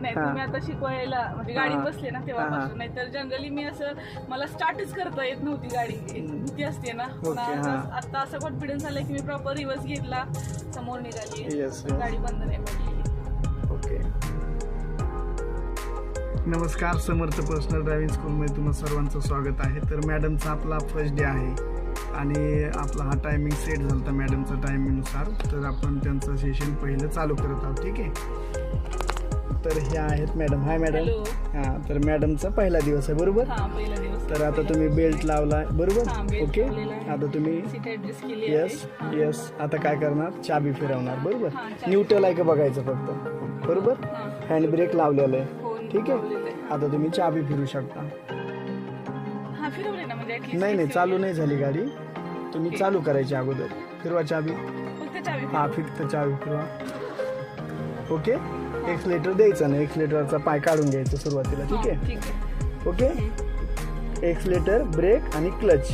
नाही तुम्ही आता शिकवायला म्हणजे गाडी बसले ना तेव्हापासून, नाही तर जनरली मी असं मला स्टार्टच करता येत नव्हती गाडी, भीती असते ना. आता असं कॉन्फिडन्स आलाय की मी प्रॉपर रिव्हर्स घेतला, समोर निघाली, गाडी बंद नाही पडली. ओके. नमस्कार, समर्थ पर्सनल ड्रायव्हिंग स्कूलमध्ये तुम्हा सर्वांचं स्वागत आहे. तर मॅडमचा आपला फर्स्ट डे आहे आणि आपला हा टायमिंग सेट झाला होता मॅडमचा टायमिंगनुसार. तर आपण त्यांचं सेशन पहिलं चालू करत आहोत. ठीक आहे. तर हे आहेत मॅडम. हाय मॅडम. हां, तर मॅडमचा पहिला दिवस आहे बरोबर. तर आता तुम्ही बेल्ट लावला बरोबर. ओके. आता तुम्ही यस आता काय करणार, चाबी फिरवणार बरोबर. न्यूट्रल आहे का बघायचं फक्त बरोबर. हँड ब्रेक लावलेला आहे. ठीक आहे. आता तुम्ही चाबी फिरू शकता. नाही चालू नाही झाली गाडी, तुम्ही चालू करायची अगोदर. फिरवा चाबी. हा फक्त चाबी फिरवा. ओके. एक्सलेटर द्यायचं नाही, एक्सलेटरचा पाय काढून घ्यायचं सुरुवातीला. ठीक आहे. ओके. एक्सलेटर, ब्रेक आणि क्लच.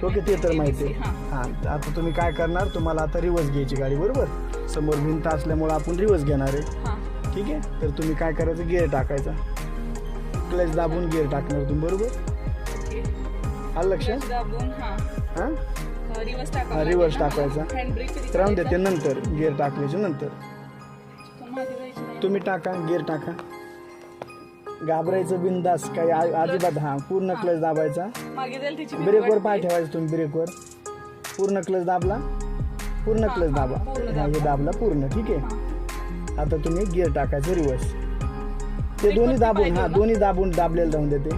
ओके, ते तर माहिती आहे. हां, आता तुम्ही काय करणार, तुम्हाला आता रिव्हर्स घ्यायची गाडी बरोबर. समोर भिंत असल्यामुळे आपण रिव्हर्स घेणार आहे. ठीक आहे. तर तुम्ही काय करायचं, गिअर टाकायचा, क्लच दाबून गिअर टाकणार तुम्ही बरोबर. आलं लक्षात. हां, रिव्हर्स टाकायचा. राहून देते नंतर, गिअर टाकल्याच्या नंतर तुम्ही टाका, गिअर टाका. घाबरायचं बिंदास काही अजिबात. हां, पूर्ण क्लच दाबायचा. ब्रेकवर पाय ठेवायचा तुम्ही, ब्रेकवर पूर्ण क्लच दाबला, पूर्ण क्लच दाबा. हे दाबला पूर्ण. ठीक आहे. आता तुम्ही गिअर टाकायचं रिव्हर्स. ते दोन्ही दाबून, हां दोन्ही दाबून दाबलेलं राहून देते.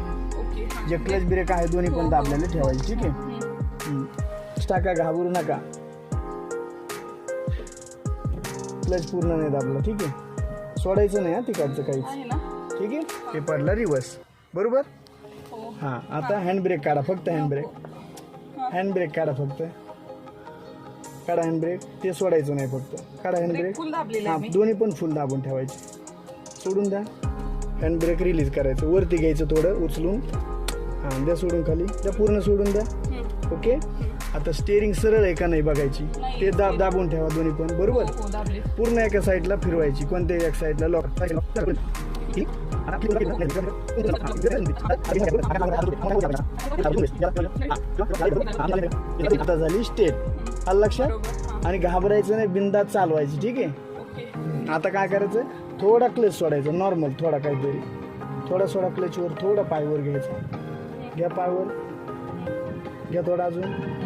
जे क्लच ब्रेक आहे दोन्ही पण दाबलेले ठेवायचे. ठीक आहे. टाका, घाबरू नका. क्लच पूर्ण नाही दाबला. ठीक आहे. सोडायचं नाही हा तिकडचं काहीच. ठीक आहे. हे पडलं रिव्हर्स बरोबर. हां, आता हँड ब्रेक काढा, फक्त हँड ब्रेक. हँड ब्रेक काढा, फक्त काढा हँड ब्रेक. ते सोडायचं नाही, फक्त काढा हँड ब्रेक. हां, दोन्ही पण फुल दाबून ठेवायचे. सोडून द्या. हँड ब्रेक रिलीज करायचं, वरती घ्यायचं थोडं उचलून. हां, द्या सोडून खाली, द्या पूर्ण सोडून द्या. ओके. आता स्टेअरिंग सरळ आहे का नाही बघायची, ते दाबून ठेवा दोन्ही पण बरोबर. पूर्ण एका साईडला फिरवायची, कोणत्याही एक साईडला लॉक. आता झाली स्टेट. आलं लक्षात. आणि घाबरायचं नाही, बिंदास चालवायची. ठीक आहे. आता काय करायचं, थोडा क्लच सोडायचा, नॉर्मल थोडा काहीतरी, थोडा सोडा क्लचवर, थोडा पायवर घ्यायचा. घ्या पायवर, घ्या थोडा अजून.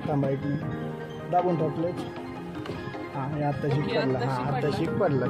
थांबा एक मिनिट, दाबून टाकलं. हां, हे आत्ता शिक पडला. हां, आत्ता शिक पडला.